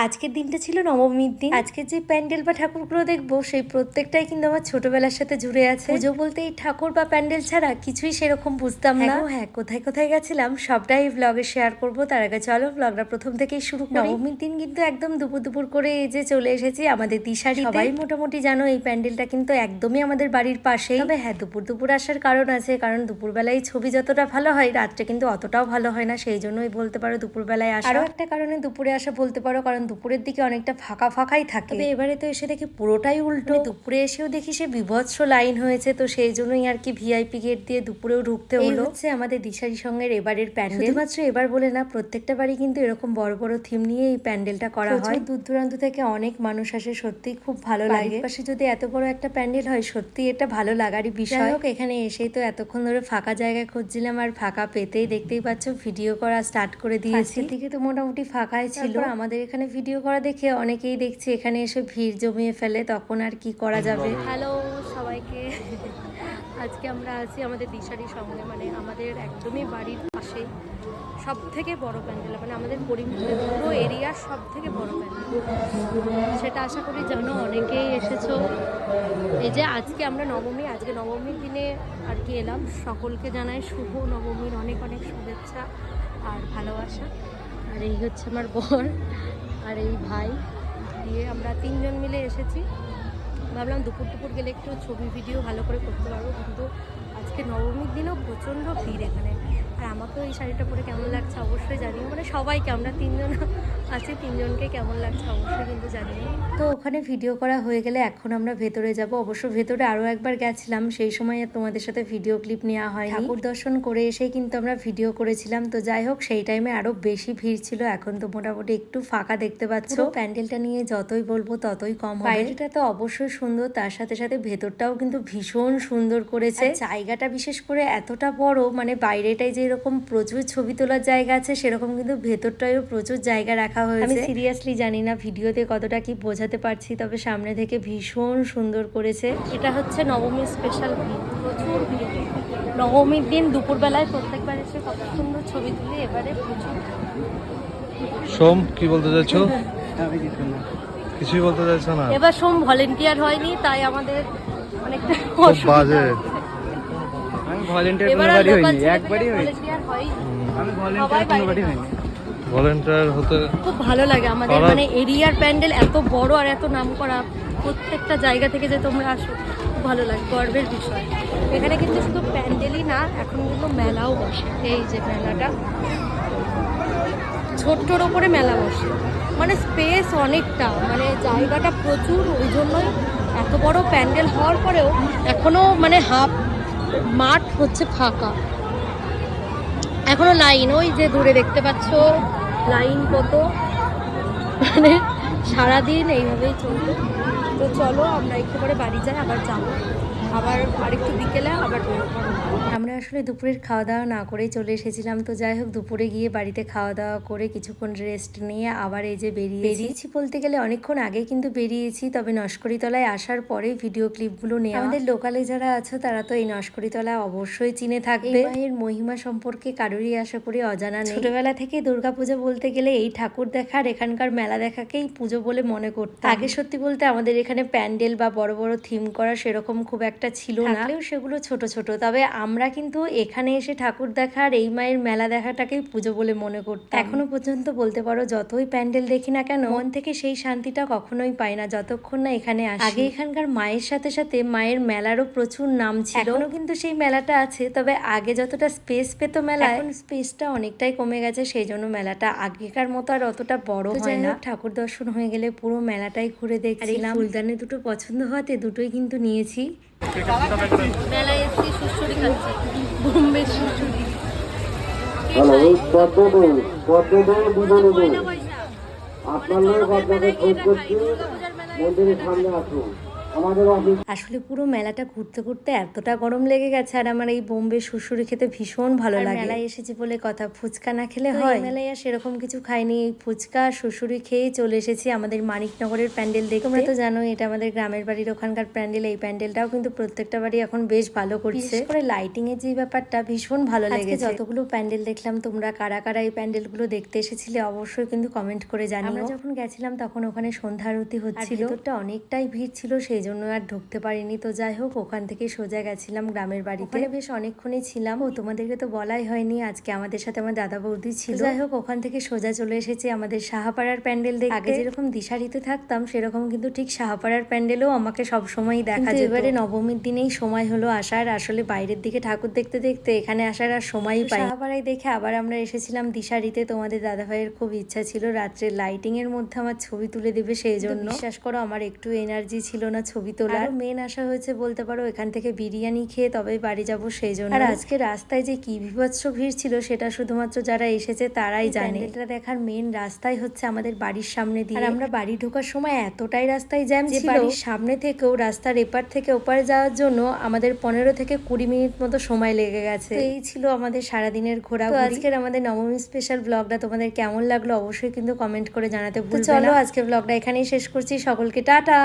আজকের দিনটা ছিল নবমীর দিন। আজকের যে প্যান্ডেল বা ঠাকুরগুলো দেখবো সেই প্রত্যেকটাই কিন্তু আমার ছোটবেলার সাথে জুড়ে আছে। পুজো বলতে এই ঠাকুর বা প্যান্ডেল ছাড়া কিছুই সেরকম বুঝতাম না। হ্যাঁ, কোথায় কোথায় গেছিলাম সবটাই ব্লগে শেয়ার করবো। তার আগে চলো ব্লগটা প্রথম থেকেই শুরু করি। নবমীর দিন কিন্তু একদম দুপুর দুপুর করে এই যে চলে এসেছি আমাদের দিশারিতে। সবাই মোটামুটি জানো এই প্যান্ডেলটা কিন্তু একদমই আমাদের বাড়ির পাশেই। তবে হ্যাঁ, দুপুর দুপুর আসার কারণ আছে, কারণ দুপুরবেলায় ছবি যতটা ভালো হয় রাত্রে কিন্তু অতটাও ভালো হয় না, সেই জন্যই বলতে পারো দুপুরবেলায় আসা। আরো একটা কারণে দুপুরে আসা বলতে পারো, কারণ দুপুরের দিকে অনেকটা ফাঁকা ফাঁকাই থাকে। তবে এবারে তো এসে দেখি পুরোটাই উল্টো। দুপুরে এসেও দেখি সে বিভৎস লাইন হয়েছে, তো সেই জন্যই আর কি ভিআইপি গেট দিয়ে দুপুরেও ঢুকতে হলো। হচ্ছে আমাদের দিশারি সঙ্গের এবারের প্যান্ডেল। শুধুমাত্র এবার বলে না, প্রত্যেকটা বাড়ি কিন্তু এরকম বড় বড় থিম নিয়ে এই প্যান্ডেলটা করা হয়। দূর দূরান্ত থেকে অনেক মানুষ আসে, সত্যি খুব ভালো লাগে। পাশে যদি এত বড় একটা প্যান্ডেল হয় সত্যি এটা ভালো লাগারই বিষয়। হোক, এখানে এসেই তো এতক্ষণ ধরে ফাঁকা জায়গা খুঁজছিলাম, আর ফাঁকা পেতেই দেখতেই পাচ্ছ ভিডিও করা স্টার্ট করে দিয়েছি। দিকে তো মোটামুটি ফাঁকাই ছিল। আমাদের এখানে ভিডিও করা দেখে অনেকেই দেখছি এখানে এসে ভিড় জমিয়ে ফেলে, তখন আর কি করা যাবে। হ্যালো সবাইকে, আজকে আমরা আছি আমাদের দিশারির সঙ্গে, মানে আমাদের একদমই বাড়ির পাশেই সব থেকে বড় প্যান্ডেল, মানে আমাদের করিমপুরের পুরো এরিয়ার সব থেকে বড় প্যান্ডেল। সেটা আশা করি জানো, অনেকেই এসেছো। এই যে আজকে আমরা নবমী, আজকে নবমীর দিনে আর কি এলাম। সকলকে জানাই শুভ নবমীর অনেক অনেক শুভেচ্ছা আর ভালোবাসা। আর এই হচ্ছে আমার বর আর এই ভাই, দিয়ে আমরা তিনজন মিলে এসেছি। ভাবলাম দুপুর দুপুর গেলে একটু ছবি ভিডিও ভালো করে করতে পারবো, কিন্তু আজকে নবমীর দিনেও প্রচণ্ড ভিড় এখানে। আর আমাকেও এই শাড়িটা পরে কেমন লাগছে অবশ্যই জানিও, মানে সবাইকে, আমরা তিনজন আছি, তিনজনকে কেমন লাগছে অবশ্যই কিন্তু জানিও। তো ওখানে ভিডিও করা হয়ে গেলে এখন আমরা ভেতরে যাব। অবশ্য ভেতরে আরও একবার গেছিলাম, সেই সময় তোমাদের সাথে ভিডিও ক্লিপ নেওয়া হয়। ঠাকুর দর্শন করে এসেই কিন্তু আমরা ভিডিও করেছিলাম। তো যাই হোক, সেই টাইমে আরও বেশি ভিড় ছিল। এখন তো মোটামুটি একটু ফাঁকা দেখতে পাচ্ছ। প্যান্ডেলটা নিয়ে যতই বলবো ততই কম হবে। বাইরেটা তো অবশ্যই সুন্দর, তার সাথে সাথে ভেতরটাও কিন্তু ভীষণ সুন্দর করেছে। জায়গাটা বিশেষ করে এতটা বড়, মানে বাইরেটাই যে এরকম প্রচুর ছবি তোলার জায়গা আছে সেরকম কিন্তু ভেতরটাও প্রচুর জায়গা রাখা হয়েছে। আমি সিরিয়াসলি জানি না ভিডিওতে কতটা কি বোঝাতে পারছি, তবে সামনে থেকে ভীষণ সুন্দর করেছে। এটা হচ্ছে নবমীর স্পেশাল ভিড়, প্রচুর ভিড়। নবমীর দিন দুপুরবেলায় প্রত্যেকবার এসে কত সুন্দর ছবি তুলি, এবারে প্রচুর। সোম কি বলতে চাইছ? কিছুই বলতে চাইছ না? এবার সোম ভলেন্টিয়ার হয়নি, তাই আমাদের অনেকটা বাজে। আমি ভলেন্টিয়ার কোনোবারই হইনি, একবারই হয়েছে। আমি ভলেন্টিয়ার কোনোবারই হইনি। ভলেন্টিয়ার হতে খুব ভালো লাগে আমাদের, মানে এরিয়ার প্যান্ডেল এত বড় আর এত নাম করা, প্রত্যেকটা জায়গা থেকে যে তোমরা আসো খুব ভালো লাগে, গর্বের বিষয়। এখানে কিন্তু শুধু প্যান্ডেলই না, এখন কিন্তু মেলাও বসে। এই যে মেলাটা ছোট্টর ওপরে মেলা বসে, মানে স্পেস অনেকটা, মানে জায়গাটা প্রচুর। ওই জন্যই এত বড় প্যান্ডেল হওয়ার পরেও এখনো মানে হাফ মাঠ হচ্ছে ফাঁকা, এখনো লাইন ওই যে দূরে দেখতে পাচ্ছ লাইন কত, মানে সারাদিন এইভাবেই চলবে। তো চলো আমরা একটু পরে বাড়ি যাই, আবার যাবো, আবার আরেকটু বিকেলে আবার বেরোবো। আমরা আসলে দুপুরের খাওয়া দাওয়া না করেই চলে এসেছিলাম। তো যাই হোক, দুপুরে গিয়ে বাড়িতে খাওয়া দাওয়া করে কিছুক্ষণ রেস্ট নিয়ে আবার এই যে বেরিয়েছি বলতে গেলে অনেকক্ষণ আগে কিন্তু বেরিয়েছি। তবে নস্করিতলায় আসার পরে ভিডিও ক্লিপগুলো নিয়ে, আমাদের লোকালে যারা আছো তারা তো এই নস্করিতলা অবশ্যই চিনে থাকবে। এর মহিমা সম্পর্কে কারোরই আশা করি অজানা নেই। ছোটবেলা থেকে দুর্গাপূজা বলতে গেলে এই ঠাকুর দেখার এখানকার মেলা দেখাকেই পুজো বলে মনে করতাম। আগে সত্যি বলতে আমাদের এখানে প্যান্ডেল বা বড় বড় থিম করা সেরকম খুব একটা ছিল না, সেগুলো ছোট ছোট। তবে আমরা কিন্তু এখানে এসে ঠাকুর দেখার এই মায়ের মেলা দেখাটাকেই পুজো বলে মনে করতাম। এখনো পর্যন্ত বলতে পারো যতই প্যান্ডেল দেখি না কেন, মন থেকে সেই শান্তিটা কখনোই পাই না যতক্ষণ না এখানে আসি। আগে এখানকার মায়ের সাথে সাথে মায়ের মেলারও প্রচুর নাম ছিল, এখনো কিন্তু সেই মেলাটা আছে। তবে আগে যতটা স্পেস পেত মেলা, এখন স্পেসটা অনেকটাই কমে গেছে, সেই জন্য মেলাটা আগেকার মতো আর অতটা বড় হয় না। ঠাকুর দর্শন হয়ে গেলে পুরো মেলাটাই ঘুরে দেখছিলাম। ফুলদানি দুটো পছন্দ হওয়াতে দুটোই কিন্তু নিয়েছি। মেলায় এসে সুসুরি খাচ্ছে, বোম্বে সুসুরি। আপনার লোক আপনাকে খোঁজ করছি, মন্দিরের সামনে আসুন। আসলে পুরো মেলাটা ঘুরতে ঘুরতে এতটা গরম লেগে গেছে, আর আমার এই বোম্বে সুড়সুড়ি খেতে ভীষণ ভালো লাগে। মেলায় এসেছি বলে কথা, ফুচকা না খেলে হয়? মেলায় আর সেরকম কিছু খাইনি, এই ফুচকা সুড়সুড়ি খেয়েই চলে এসেছি আমাদের মানিকনগরের প্যান্ডেল দেখতে। তোমরা তো জানো এটা আমাদের গ্রামের বাড়ির ওখানকার প্যান্ডেল। এই প্যান্ডেলটাও কিন্তু প্রত্যেকটা বাড়ি এখন বেশ ভালো করছে, বিশেষ করে লাইটিং এর যে ব্যাপারটা ভীষণ ভালো লেগেছে। যতগুলো প্যান্ডেল দেখলাম, তোমরা কারা কারা এই প্যান্ডেল গুলো দেখতে এসেছিলে অবশ্যই কিন্তু কমেন্ট করে জানিও। আমরা যখন গেছিলাম তখন ওখানে সন্ধ্যা আরতি হচ্ছিল, ভেতরটা অনেকটাই ভিড় ছিল, সেই জন্য আর ঢুকতে পারিনি। তো যাই হোক, ওখান থেকে সোজা গেছিলাম গ্রামের বাড়িতে। বেশ অনেকক্ষণই ছিলাম। ও তোমাদেরকে তো বলাই হয়নি, আজকে আমাদের সাথে আমার দাদা বৌদি ছিল। যাই হোক, ওখান থেকে সোজা চলে এসেছি আমাদের সাহাপাড়ার প্যান্ডেল দেখতে। আগে যেরকম দিশারিতে থাকতাম সেরকম কিন্তু ঠিক সাহাপাড়ার প্যান্ডেলও আমাকে সব সময় দেখা যেত। এবারে নবমীর দিনেই সময় হলো আসার। আসলে বাইরের দিকে ঠাকুর দেখতে দেখতে এখানে আসার আর সময়ই পাই। সাহাপাড়ায় দেখে আবার আমরা এসেছিলাম দিশারিতে। তোমাদের দাদা ভাইয়ের খুব ইচ্ছা ছিল রাত্রে লাইটিং এর মধ্যে আমার ছবি তুলে দেবে, সেই জন্য বিশ্বাস করো আমার একটু এনার্জি ছিল না ছবি তোলার। মেন আশা হয়েছে বলতে পারো এখান থেকে বিরিয়ানি খেয়ে তবে বাড়ি যাব, সেই জন্য। আর আজকে রাস্তায় যে কি বিভৎস ভিড় ছিল সেটা শুধুমাত্র যারা এসেছে তারাই জানে। এটা দেখার মেন রাস্তায় হচ্ছে আমাদের বাড়ির সামনে দিয়ে। আর আমরা বাড়ি ঢোকার সময় এতটাই রাস্তায় জ্যাম ছিল, বাড়ির সামনে থেকেও রাস্তার এপার থেকে ওপারে যাওয়ার জন্য আমাদের 15 থেকে 20 মিনিট মতো সময় লেগে গেছে। এই ছিল আমাদের সারাদিনের ঘোরাঘুরি। আজকের আমাদের নবমী স্পেশাল ব্লগটা তোমাদের কেমন লাগলো অবশ্যই কিন্তু কমেন্ট করে জানাতে ভুলবে না। চলো আজকে ব্লগটা এখানেই শেষ করছি। সকলকে টাটা।